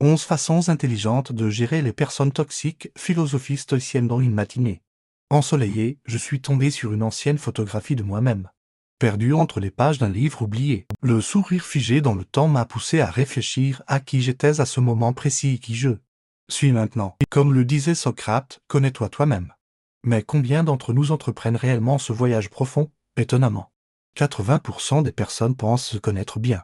11 façons intelligentes de gérer les personnes toxiques, philosophie stoïcienne dans une matinée. Ensoleillé, je suis tombé sur une ancienne photographie de moi-même. Perdu entre les pages d'un livre oublié. Le sourire figé dans le temps m'a poussé à réfléchir à qui j'étais à ce moment précis et qui je suis maintenant. Comme le disait Socrate, connais-toi toi-même. Mais combien d'entre nous entreprennent réellement ce voyage profond? Étonnamment. 80% des personnes pensent se connaître bien.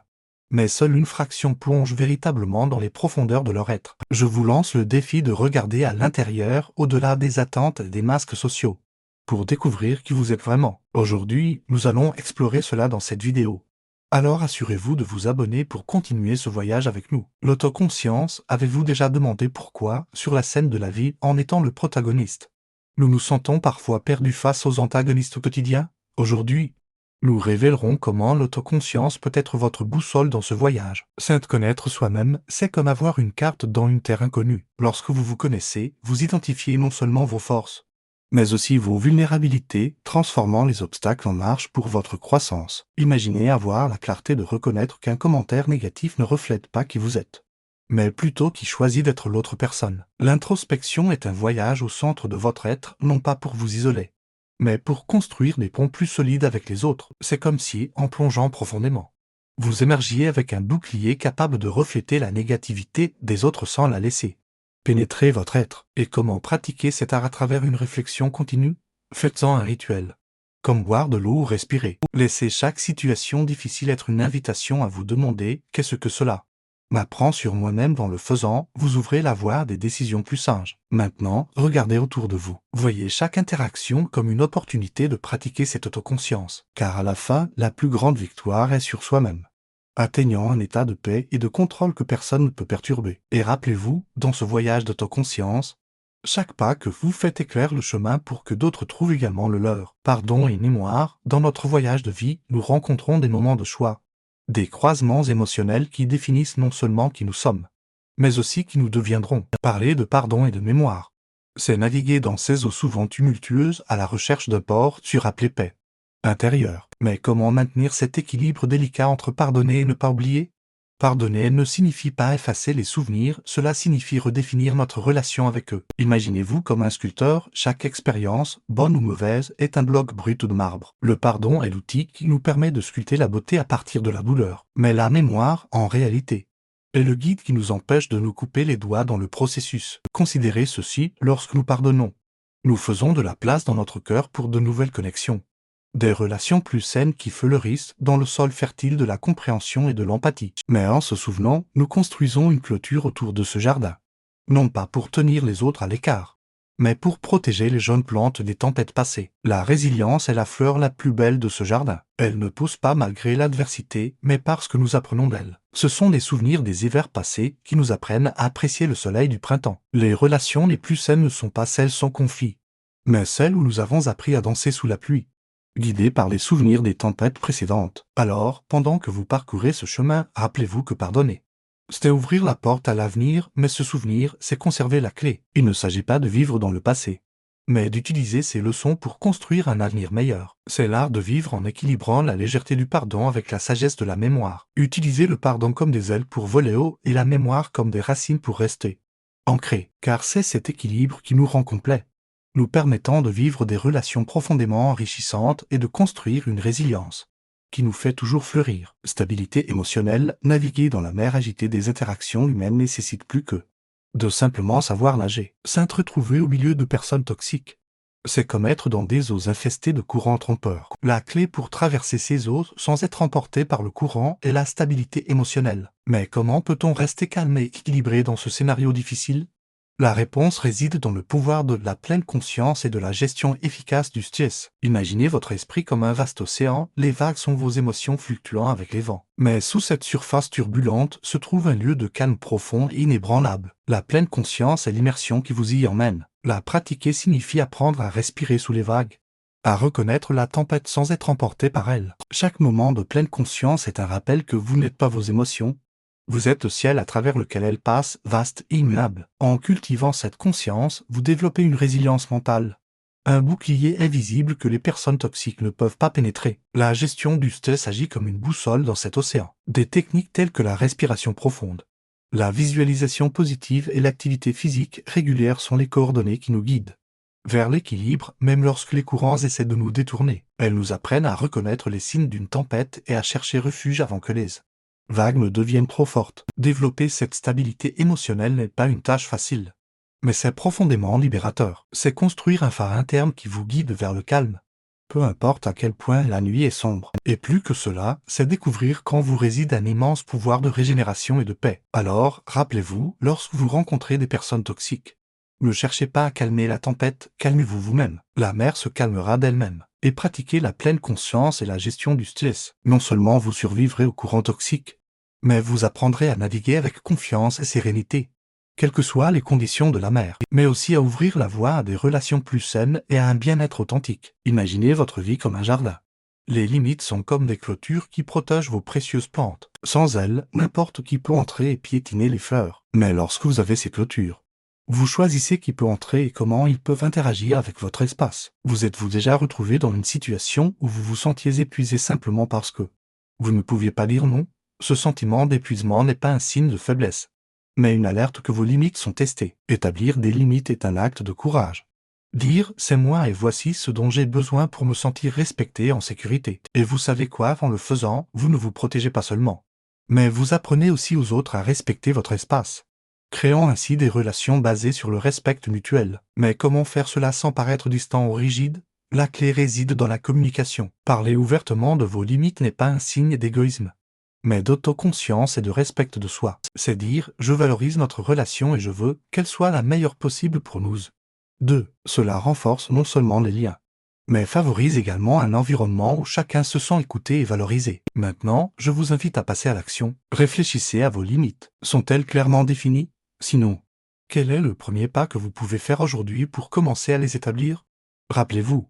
Mais seule une fraction plonge véritablement dans les profondeurs de leur être. Je vous lance le défi de regarder à l'intérieur, au-delà des attentes et des masques sociaux, pour découvrir qui vous êtes vraiment. Aujourd'hui, nous allons explorer cela dans cette vidéo. Alors assurez-vous de vous abonner pour continuer ce voyage avec nous. L'autoconscience, avez-vous déjà demandé pourquoi, sur la scène de la vie, en étant le protagoniste, nous nous sentons parfois perdus face aux antagonistes au quotidien? Aujourd'hui, nous révélerons comment l'autoconscience peut être votre boussole dans ce voyage. Se connaître soi-même, c'est comme avoir une carte dans une terre inconnue. Lorsque vous vous connaissez, vous identifiez non seulement vos forces, mais aussi vos vulnérabilités, transformant les obstacles en marche pour votre croissance. Imaginez avoir la clarté de reconnaître qu'un commentaire négatif ne reflète pas qui vous êtes, mais plutôt qui choisit d'être l'autre personne. L'introspection est un voyage au centre de votre être, non pas pour vous isoler, mais pour construire des ponts plus solides avec les autres. C'est comme si, en plongeant profondément, vous émergiez avec un bouclier capable de refléter la négativité des autres sans la laisser pénétrer votre être. Et comment pratiquer cet art à travers une réflexion continue? Faites-en un rituel. Comme boire de l'eau ou respirer. Laissez chaque situation difficile être une invitation à vous demander « Qu'est-ce que cela ?» M'apprends sur moi-même dans le faisant, vous ouvrez la voie à des décisions plus sages. Maintenant, regardez autour de vous. Voyez chaque interaction comme une opportunité de pratiquer cette autoconscience. Car à la fin, la plus grande victoire est sur soi-même, atteignant un état de paix et de contrôle que personne ne peut perturber. Et rappelez-vous, dans ce voyage d'autoconscience, chaque pas que vous faites éclaire le chemin pour que d'autres trouvent également le leur. Pardon et mémoire, dans notre voyage de vie, nous rencontrons des moments de choix, des croisements émotionnels qui définissent non seulement qui nous sommes, mais aussi qui nous deviendrons. Parler de pardon et de mémoire, c'est naviguer dans ces eaux souvent tumultueuses à la recherche d'un port sur appelé paix intérieur. Mais comment maintenir cet équilibre délicat entre pardonner et ne pas oublier? Pardonner ne signifie pas effacer les souvenirs, cela signifie redéfinir notre relation avec eux. Imaginez-vous comme un sculpteur, chaque expérience, bonne ou mauvaise, est un bloc brut de marbre. Le pardon est l'outil qui nous permet de sculpter la beauté à partir de la douleur. Mais la mémoire, en réalité, est le guide qui nous empêche de nous couper les doigts dans le processus. Considérez ceci, lorsque nous pardonnons, nous faisons de la place dans notre cœur pour de nouvelles connexions. Des relations plus saines qui fleurissent dans le sol fertile de la compréhension et de l'empathie. Mais en se souvenant, nous construisons une clôture autour de ce jardin. Non pas pour tenir les autres à l'écart, mais pour protéger les jeunes plantes des tempêtes passées. La résilience est la fleur la plus belle de ce jardin. Elle ne pousse pas malgré l'adversité, mais parce que nous apprenons d'elle. Ce sont les souvenirs des hivers passés qui nous apprennent à apprécier le soleil du printemps. Les relations les plus saines ne sont pas celles sans conflit, mais celles où nous avons appris à danser sous la pluie, guidé par les souvenirs des tempêtes précédentes. Alors, pendant que vous parcourez ce chemin, rappelez-vous que pardonner, c'est ouvrir la porte à l'avenir, mais se souvenir, c'est conserver la clé. Il ne s'agit pas de vivre dans le passé, mais d'utiliser ces leçons pour construire un avenir meilleur. C'est l'art de vivre en équilibrant la légèreté du pardon avec la sagesse de la mémoire. Utilisez le pardon comme des ailes pour voler haut et la mémoire comme des racines pour rester ancrés, car c'est cet équilibre qui nous rend complets, nous permettant de vivre des relations profondément enrichissantes et de construire une résilience qui nous fait toujours fleurir. Stabilité émotionnelle, naviguer dans la mer agitée des interactions humaines nécessite plus que de simplement savoir nager. S'entretrouver au milieu de personnes toxiques, c'est comme être dans des eaux infestées de courants trompeurs. La clé pour traverser ces eaux sans être emporté par le courant est la stabilité émotionnelle. Mais comment peut-on rester calme et équilibré dans ce scénario difficile? La réponse réside dans le pouvoir de la pleine conscience et de la gestion efficace du stress. Imaginez votre esprit comme un vaste océan, les vagues sont vos émotions fluctuant avec les vents. Mais sous cette surface turbulente se trouve un lieu de calme profond et inébranlable. La pleine conscience est l'immersion qui vous y emmène. La pratiquer signifie apprendre à respirer sous les vagues, à reconnaître la tempête sans être emporté par elle. Chaque moment de pleine conscience est un rappel que vous n'êtes pas vos émotions, vous êtes le ciel à travers lequel elles passent, vaste et immuable. En cultivant cette conscience, vous développez une résilience mentale, un bouclier invisible que les personnes toxiques ne peuvent pas pénétrer. La gestion du stress agit comme une boussole dans cet océan. Des techniques telles que la respiration profonde, La visualisation positive et l'activité physique régulière sont les coordonnées qui nous guident vers l'équilibre, même lorsque les courants essaient de nous détourner. Elles nous apprennent à reconnaître les signes d'une tempête et à chercher refuge avant que les vagues ne deviennent trop fortes. Développer cette stabilité émotionnelle n'est pas une tâche facile. Mais c'est profondément libérateur. C'est construire un phare interne qui vous guide vers le calme. Peu importe à quel point la nuit est sombre. Et plus que cela, c'est découvrir qu'en vous réside un immense pouvoir de régénération et de paix. Alors, rappelez-vous, lorsque vous rencontrez des personnes toxiques, ne cherchez pas à calmer la tempête, calmez-vous vous-même. La mer se calmera d'elle-même. Et pratiquez la pleine conscience et la gestion du stress. Non seulement vous survivrez aux courants toxiques, mais vous apprendrez à naviguer avec confiance et sérénité, quelles que soient les conditions de la mer, mais aussi à ouvrir la voie à des relations plus saines et à un bien-être authentique. Imaginez votre vie comme un jardin. Les limites sont comme des clôtures qui protègent vos précieuses plantes. Sans elles, n'importe qui peut entrer et piétiner les fleurs. Mais lorsque vous avez ces clôtures, vous choisissez qui peut entrer et comment ils peuvent interagir avec votre espace. Vous êtes-vous déjà retrouvé dans une situation où vous vous sentiez épuisé simplement parce que vous ne pouviez pas dire non? Ce sentiment d'épuisement n'est pas un signe de faiblesse, mais une alerte que vos limites sont testées. Établir des limites est un acte de courage. Dire « c'est moi et voici ce dont j'ai besoin pour me sentir respecté et en sécurité ». Et vous savez quoi, en le faisant, vous ne vous protégez pas seulement, mais vous apprenez aussi aux autres à respecter votre espace, créant ainsi des relations basées sur le respect mutuel. Mais comment faire cela sans paraître distant ou rigide? La clé réside dans la communication. Parler ouvertement de vos limites n'est pas un signe d'égoïsme, mais d'autoconscience et de respect de soi. C'est dire « je valorise notre relation et je veux qu'elle soit la meilleure possible pour nous ». 2. Cela renforce non seulement les liens, mais favorise également un environnement où chacun se sent écouté et valorisé. Maintenant, je vous invite à passer à l'action. Réfléchissez à vos limites. Sont-elles clairement définies? Sinon, quel est le premier pas que vous pouvez faire aujourd'hui pour commencer à les établir? Rappelez-vous,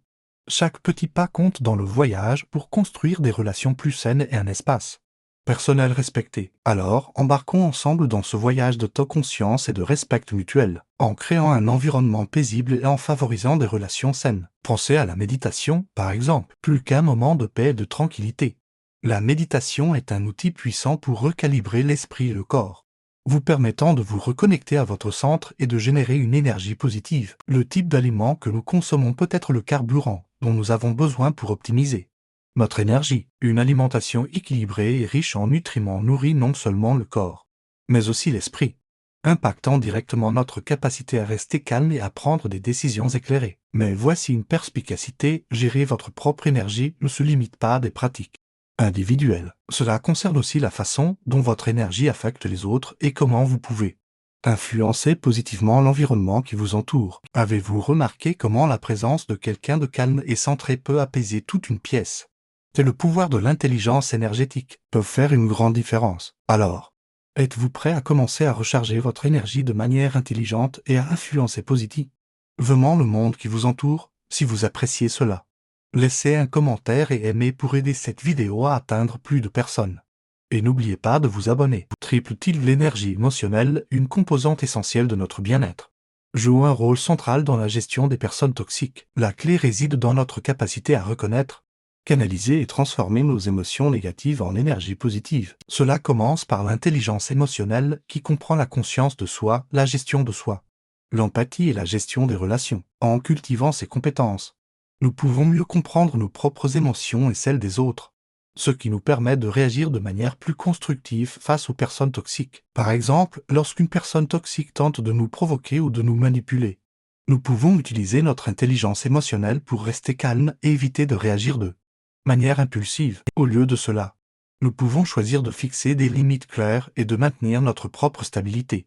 chaque petit pas compte dans le voyage pour construire des relations plus saines et un espace personnel respecté. Alors, embarquons ensemble dans ce voyage d'autoconscience et de respect mutuel, en créant un environnement paisible et en favorisant des relations saines. Pensez à la méditation, par exemple, plus qu'un moment de paix et de tranquillité. La méditation est un outil puissant pour recalibrer l'esprit et le corps, vous permettant de vous reconnecter à votre centre et de générer une énergie positive. Le type d'aliment que nous consommons peut être le carburant dont nous avons besoin pour optimiser notre énergie. Une alimentation équilibrée et riche en nutriments nourrit non seulement le corps, mais aussi l'esprit, impactant directement notre capacité à rester calme et à prendre des décisions éclairées. Mais voici une perspicacité, gérer votre propre énergie ne se limite pas à des pratiques individuelles. Cela concerne aussi la façon dont votre énergie affecte les autres et comment vous pouvez influencer positivement l'environnement qui vous entoure. Avez-vous remarqué comment la présence de quelqu'un de calme et centré peut apaiser toute une pièce? C'est le pouvoir de l'intelligence énergétique, peuvent faire une grande différence. Alors, êtes-vous prêt à commencer à recharger votre énergie de manière intelligente et à influencer positivement le monde qui vous entoure? Si vous appréciez cela, laissez un commentaire et aimez pour aider cette vidéo à atteindre plus de personnes. Et n'oubliez pas de vous abonner. Triple-t-il l'énergie émotionnelle, une composante essentielle de notre bien-être, joue un rôle central dans la gestion des personnes toxiques. La clé réside dans notre capacité à reconnaître, canaliser et transformer nos émotions négatives en énergie positive. Cela commence par l'intelligence émotionnelle qui comprend la conscience de soi, la gestion de soi, l'empathie et la gestion des relations. En cultivant ces compétences, nous pouvons mieux comprendre nos propres émotions et celles des autres, ce qui nous permet de réagir de manière plus constructive face aux personnes toxiques. Par exemple, lorsqu'une personne toxique tente de nous provoquer ou de nous manipuler, nous pouvons utiliser notre intelligence émotionnelle pour rester calme et éviter de réagir de manière impulsive. Au lieu de cela, nous pouvons choisir de fixer des limites claires et de maintenir notre propre stabilité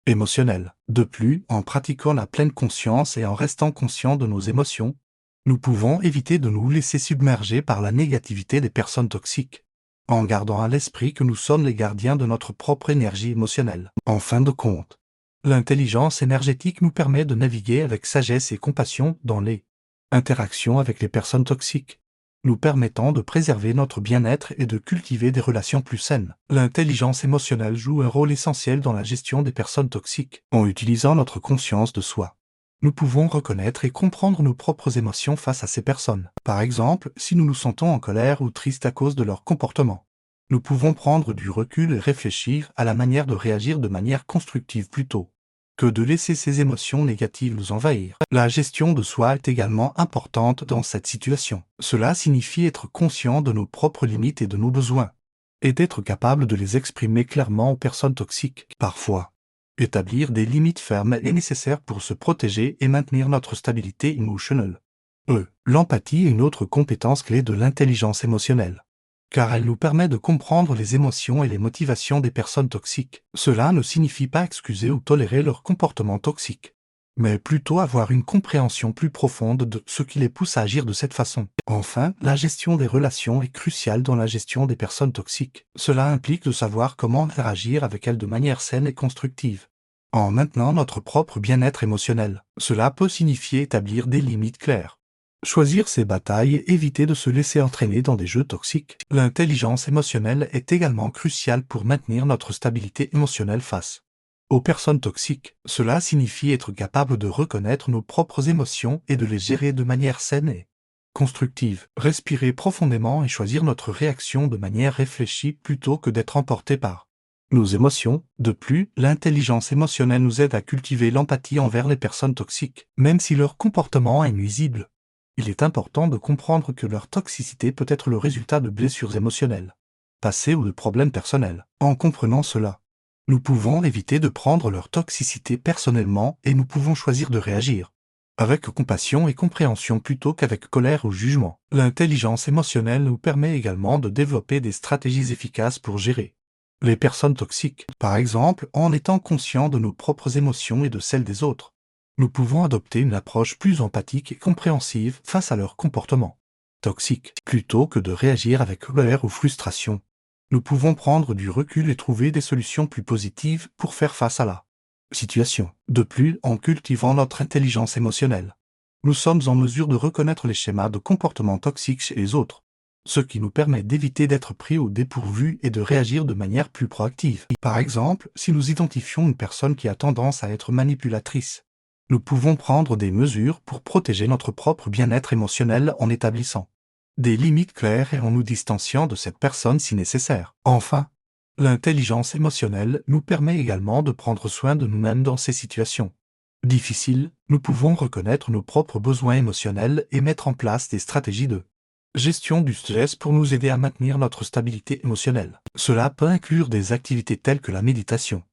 émotionnelle. De plus, en pratiquant la pleine conscience et en restant conscients de nos émotions, nous pouvons éviter de nous laisser submerger par la négativité des personnes toxiques, en gardant à l'esprit que nous sommes les gardiens de notre propre énergie émotionnelle. En fin de compte, l'intelligence énergétique nous permet de naviguer avec sagesse et compassion dans les interactions avec les personnes toxiques, nous permettant de préserver notre bien-être et de cultiver des relations plus saines. L'intelligence émotionnelle joue un rôle essentiel dans la gestion des personnes toxiques. En utilisant notre conscience de soi, nous pouvons reconnaître et comprendre nos propres émotions face à ces personnes. Par exemple, si nous nous sentons en colère ou tristes à cause de leur comportement, Nous pouvons prendre du recul et réfléchir à la manière de réagir de manière constructive plutôt que de laisser ces émotions négatives nous envahir. La gestion de soi est également importante dans cette situation. Cela signifie être conscient de nos propres limites et de nos besoins, et d'être capable de les exprimer clairement aux personnes toxiques. Parfois, établir des limites fermes est nécessaire pour se protéger et maintenir notre stabilité émotionnelle. L'empathie est une autre compétence clé de l'intelligence émotionnelle, car elle nous permet de comprendre les émotions et les motivations des personnes toxiques. Cela ne signifie pas excuser ou tolérer leur comportement toxique, mais plutôt avoir une compréhension plus profonde de ce qui les pousse à agir de cette façon. Enfin, la gestion des relations est cruciale dans la gestion des personnes toxiques. Cela implique de savoir comment interagir avec elles de manière saine et constructive, en maintenant notre propre bien-être émotionnel. Cela peut signifier établir des limites claires, choisir ses batailles et éviter de se laisser entraîner dans des jeux toxiques. L'intelligence émotionnelle est également cruciale pour maintenir notre stabilité émotionnelle face aux personnes toxiques. Cela signifie être capable de reconnaître nos propres émotions et de les gérer de manière saine et constructive. Respirer profondément et choisir notre réaction de manière réfléchie plutôt que d'être emporté par nos émotions. De plus, l'intelligence émotionnelle nous aide à cultiver l'empathie envers les personnes toxiques, même si leur comportement est nuisible. Il est important de comprendre que leur toxicité peut être le résultat de blessures émotionnelles, passées ou de problèmes personnels. En comprenant cela, nous pouvons éviter de prendre leur toxicité personnellement et nous pouvons choisir de réagir avec compassion et compréhension plutôt qu'avec colère ou jugement. L'intelligence émotionnelle nous permet également de développer des stratégies efficaces pour gérer les personnes toxiques, par exemple en étant conscients de nos propres émotions et de celles des autres. Nous pouvons adopter une approche plus empathique et compréhensive face à leur comportement toxique, plutôt que de réagir avec colère ou frustration. Nous pouvons prendre du recul et trouver des solutions plus positives pour faire face à la situation. De plus, en cultivant notre intelligence émotionnelle, nous sommes en mesure de reconnaître les schémas de comportement toxiques chez les autres, ce qui nous permet d'éviter d'être pris au dépourvu et de réagir de manière plus proactive. Par exemple, si nous identifions une personne qui a tendance à être manipulatrice, nous pouvons prendre des mesures pour protéger notre propre bien-être émotionnel en établissant des limites claires et en nous distanciant de cette personne si nécessaire. Enfin, l'intelligence émotionnelle nous permet également de prendre soin de nous-mêmes dans ces situations difficiles. Nous pouvons reconnaître nos propres besoins émotionnels et mettre en place des stratégies de gestion du stress pour nous aider à maintenir notre stabilité émotionnelle. Cela peut inclure des activités telles que la méditation,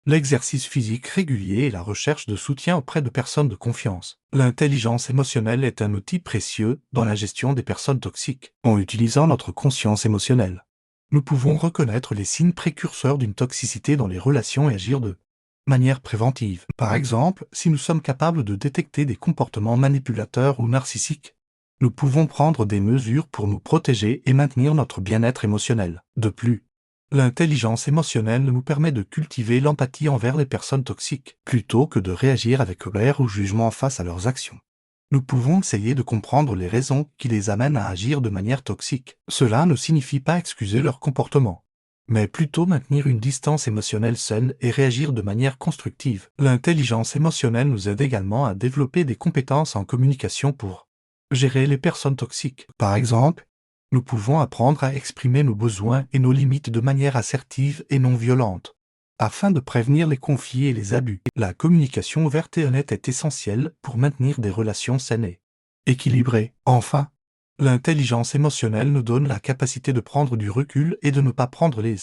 l'exercice physique régulier et la recherche de soutien auprès de personnes de confiance. L'intelligence émotionnelle est un outil précieux dans la gestion des personnes toxiques. En utilisant notre conscience émotionnelle, nous pouvons reconnaître les signes précurseurs d'une toxicité dans les relations et agir de manière préventive. Par exemple, si nous sommes capables de détecter des comportements manipulateurs ou narcissiques, nous pouvons prendre des mesures pour nous protéger et maintenir notre bien-être émotionnel. De plus, l'intelligence émotionnelle nous permet de cultiver l'empathie envers les personnes toxiques, plutôt que de réagir avec colère ou jugement face à leurs actions. Nous pouvons essayer de comprendre les raisons qui les amènent à agir de manière toxique. Cela ne signifie pas excuser leur comportement, mais plutôt maintenir une distance émotionnelle saine et réagir de manière constructive. L'intelligence émotionnelle nous aide également à développer des compétences en communication pour gérer les personnes toxiques. Par exemple, nous pouvons apprendre à exprimer nos besoins et nos limites de manière assertive et non violente, afin de prévenir les conflits et les abus. La communication ouverte et honnête est essentielle pour maintenir des relations saines et équilibrées. Enfin, l'intelligence émotionnelle nous donne la capacité de prendre du recul et de ne pas prendre les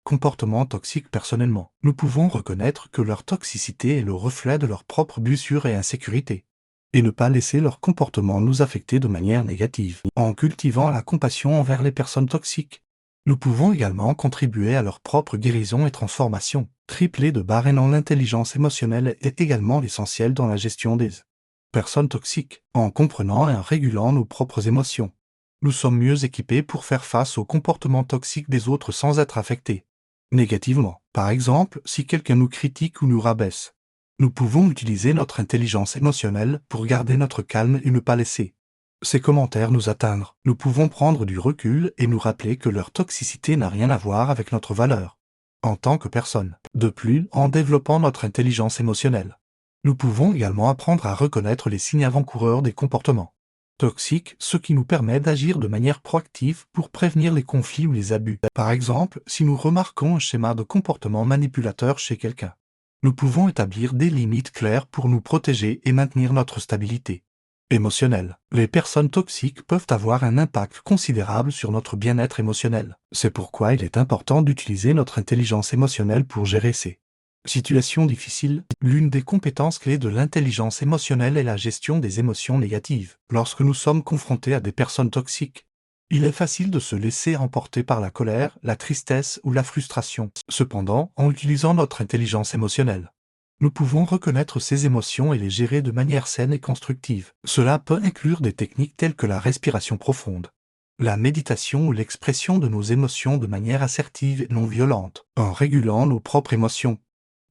comportements toxiques personnellement. Nous pouvons reconnaître que leur toxicité est le reflet de leurs propres blessures et insécurités, et ne pas laisser leur comportement nous affecter de manière négative. En cultivant la compassion envers les personnes toxiques, nous pouvons également contribuer à leur propre guérison et transformation. Triplé de barres dans l'intelligence émotionnelle est également essentielle dans la gestion des personnes toxiques. En comprenant et en régulant nos propres émotions, nous sommes mieux équipés pour faire face aux comportements toxiques des autres sans être affectés négativement. Par exemple, si quelqu'un nous critique ou nous rabaisse, nous pouvons utiliser notre intelligence émotionnelle pour garder notre calme et ne pas laisser ces commentaires nous atteindre. Nous pouvons prendre du recul et nous rappeler que leur toxicité n'a rien à voir avec notre valeur en tant que personne. De plus, en développant notre intelligence émotionnelle, nous pouvons également apprendre à reconnaître les signes avant-coureurs des comportements Toxique, ce qui nous permet d'agir de manière proactive pour prévenir les conflits ou les abus. Par exemple, si nous remarquons un schéma de comportement manipulateur chez quelqu'un, nous pouvons établir des limites claires pour nous protéger et maintenir notre stabilité émotionnelle. Les personnes toxiques peuvent avoir un impact considérable sur notre bien-être émotionnel. C'est pourquoi il est important d'utiliser notre intelligence émotionnelle pour gérer ces situations difficiles. L'une des compétences clés de l'intelligence émotionnelle est la gestion des émotions négatives. Lorsque nous sommes confrontés à des personnes toxiques, il est facile de se laisser emporter par la colère, la tristesse ou la frustration. Cependant, en utilisant notre intelligence émotionnelle, nous pouvons reconnaître ces émotions et les gérer de manière saine et constructive. Cela peut inclure des techniques telles que la respiration profonde, la méditation ou l'expression de nos émotions de manière assertive et non violente. En régulant nos propres émotions,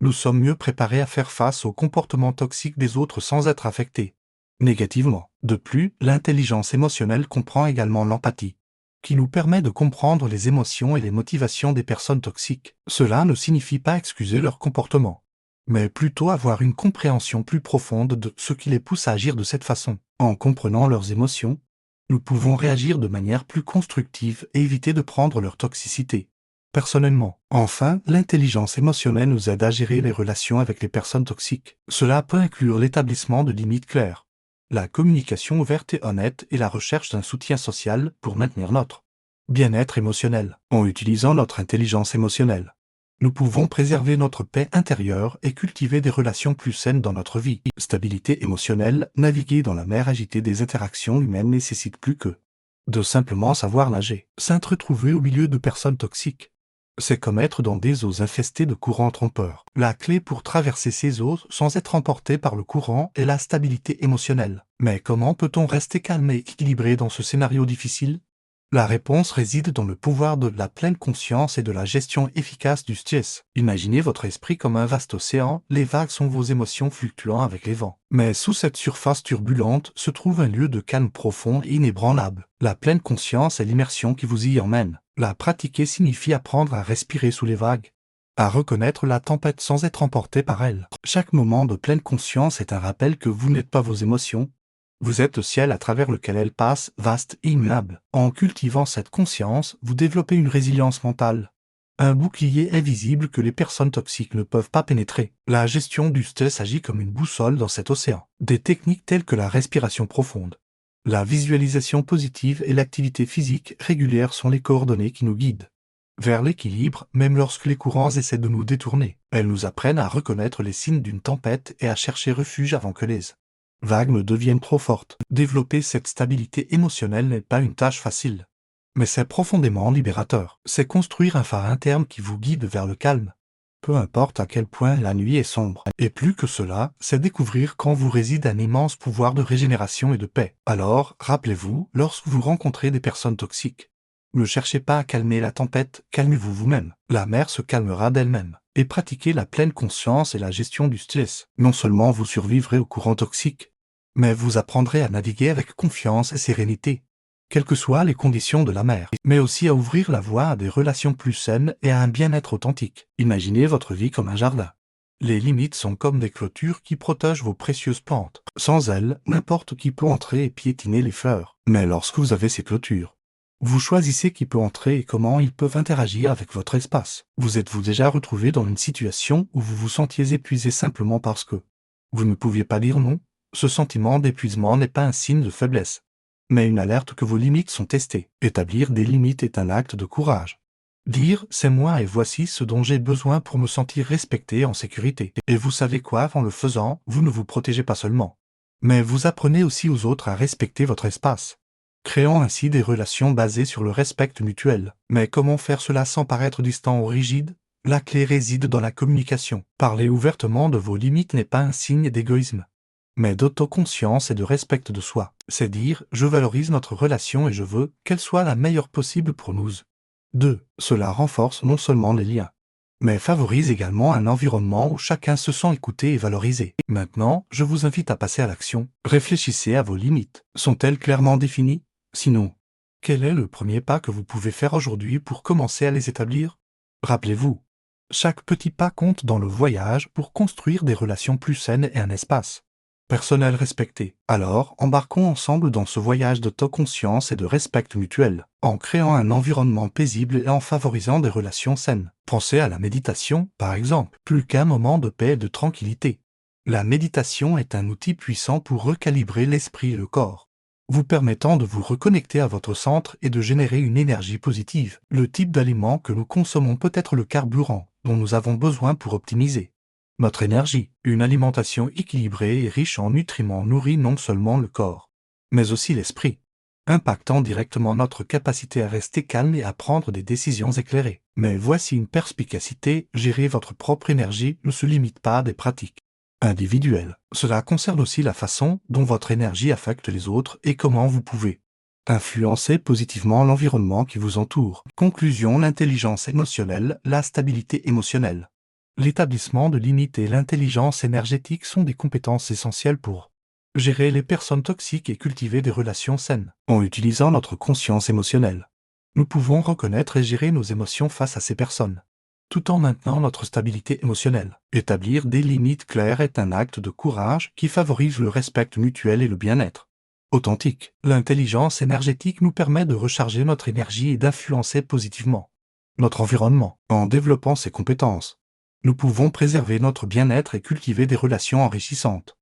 nous sommes mieux préparés à faire face aux comportements toxiques des autres sans être affectés négativement. De plus, l'intelligence émotionnelle comprend également l'empathie, qui nous permet de comprendre les émotions et les motivations des personnes toxiques. Cela ne signifie pas excuser leur comportement, mais plutôt avoir une compréhension plus profonde de ce qui les pousse à agir de cette façon. En comprenant leurs émotions, nous pouvons réagir de manière plus constructive et éviter de prendre leur toxicité personnellement. Enfin, l'intelligence émotionnelle nous aide à gérer les relations avec les personnes toxiques. Cela peut inclure l'établissement de limites claires, la communication ouverte et honnête et la recherche d'un soutien social pour maintenir notre bien-être émotionnel. En utilisant notre intelligence émotionnelle, nous pouvons préserver notre paix intérieure et cultiver des relations plus saines dans notre vie. Stabilité émotionnelle, naviguer dans la mer agitée des interactions humaines nécessite plus que de simplement savoir nager. S'entretrouver au milieu de personnes toxiques, c'est comme être dans des eaux infestées de courants trompeurs. La clé pour traverser ces eaux sans être emporté par le courant est la stabilité émotionnelle. Mais comment peut-on rester calme et équilibré dans ce scénario difficile? La réponse réside dans le pouvoir de la pleine conscience et de la gestion efficace du stress. Imaginez votre esprit comme un vaste océan, les vagues sont vos émotions fluctuant avec les vents. Mais sous cette surface turbulente se trouve un lieu de calme profond et inébranlable. La pleine conscience est l'immersion qui vous y emmène. La pratiquer signifie apprendre à respirer sous les vagues, à reconnaître la tempête sans être emporté par elle. Chaque moment de pleine conscience est un rappel que vous n'êtes pas vos émotions, vous êtes le ciel à travers lequel elles passent, vaste et immuable. En cultivant cette conscience, vous développez une résilience mentale, un bouclier invisible que les personnes toxiques ne peuvent pas pénétrer. La gestion du stress agit comme une boussole dans cet océan. Des techniques telles que la respiration profonde, la visualisation positive et l'activité physique régulière sont les coordonnées qui nous guident vers l'équilibre, même lorsque les courants essaient de nous détourner. Elles nous apprennent à reconnaître les signes d'une tempête et à chercher refuge avant que les vagues ne deviennent trop fortes. Développer cette stabilité émotionnelle n'est pas une tâche facile, mais c'est profondément libérateur. C'est construire un phare interne qui vous guide vers le calme, peu importe à quel point la nuit est sombre. Et plus que cela, c'est découvrir qu'en vous réside un immense pouvoir de régénération et de paix. Alors, rappelez-vous, lorsque vous rencontrez des personnes toxiques, ne cherchez pas à calmer la tempête, calmez-vous vous-même. La mer se calmera d'elle-même. Et pratiquez la pleine conscience et la gestion du stress. Non seulement vous survivrez aux courants toxiques, mais vous apprendrez à naviguer avec confiance et sérénité, quelles que soient les conditions de la mer, mais aussi à ouvrir la voie à des relations plus saines et à un bien-être authentique. Imaginez votre vie comme un jardin. Les limites sont comme des clôtures qui protègent vos précieuses plantes. Sans elles, n'importe qui peut entrer et piétiner les fleurs. Mais lorsque vous avez ces clôtures, vous choisissez qui peut entrer et comment ils peuvent interagir avec votre espace. Vous êtes-vous déjà retrouvé dans une situation où vous vous sentiez épuisé simplement parce que vous ne pouviez pas dire non? Ce sentiment d'épuisement n'est pas un signe de faiblesse, mais une alerte que vos limites sont testées. Établir des limites est un acte de courage. Dire « c'est moi et voici ce dont j'ai besoin pour me sentir respecté en sécurité ». Et vous savez quoi, en le faisant, vous ne vous protégez pas seulement, mais vous apprenez aussi aux autres à respecter votre espace, créant ainsi des relations basées sur le respect mutuel. Mais comment faire cela sans paraître distant ou rigide? La clé réside dans la communication. Parler ouvertement de vos limites n'est pas un signe d'égoïsme, mais d'autoconscience et de respect de soi. C'est dire « je valorise notre relation et je veux qu'elle soit la meilleure possible pour nous ». 2. Cela renforce non seulement les liens, mais favorise également un environnement où chacun se sent écouté et valorisé. Maintenant, je vous invite à passer à l'action. Réfléchissez à vos limites. Sont-elles clairement définies? Sinon, quel est le premier pas que vous pouvez faire aujourd'hui pour commencer à les établir? Rappelez-vous, chaque petit pas compte dans le voyage pour construire des relations plus saines et un espace Personnel respecté. Alors, embarquons ensemble dans ce voyage d'autoconscience et de respect mutuel, en créant un environnement paisible et en favorisant des relations saines. Pensez à la méditation, par exemple, plus qu'un moment de paix et de tranquillité. La méditation est un outil puissant pour recalibrer l'esprit et le corps, vous permettant de vous reconnecter à votre centre et de générer une énergie positive. Le type d'aliment que nous consommons peut être le carburant dont nous avons besoin pour optimiser notre énergie. Une alimentation équilibrée et riche en nutriments nourrit non seulement le corps, mais aussi l'esprit, impactant directement notre capacité à rester calme et à prendre des décisions éclairées. Mais voici une perspicacité: gérer votre propre énergie ne se limite pas à des pratiques individuelles. Cela concerne aussi la façon dont votre énergie affecte les autres et comment vous pouvez influencer positivement l'environnement qui vous entoure. Conclusion: l'intelligence émotionnelle, la stabilité émotionnelle, l'établissement de limites et l'intelligence énergétique sont des compétences essentielles pour gérer les personnes toxiques et cultiver des relations saines. En utilisant notre conscience émotionnelle, nous pouvons reconnaître et gérer nos émotions face à ces personnes, tout en maintenant notre stabilité émotionnelle. Établir des limites claires est un acte de courage qui favorise le respect mutuel et le bien-être authentique. L'intelligence énergétique nous permet de recharger notre énergie et d'influencer positivement notre environnement. En développant ces compétences, nous pouvons préserver notre bien-être et cultiver des relations enrichissantes.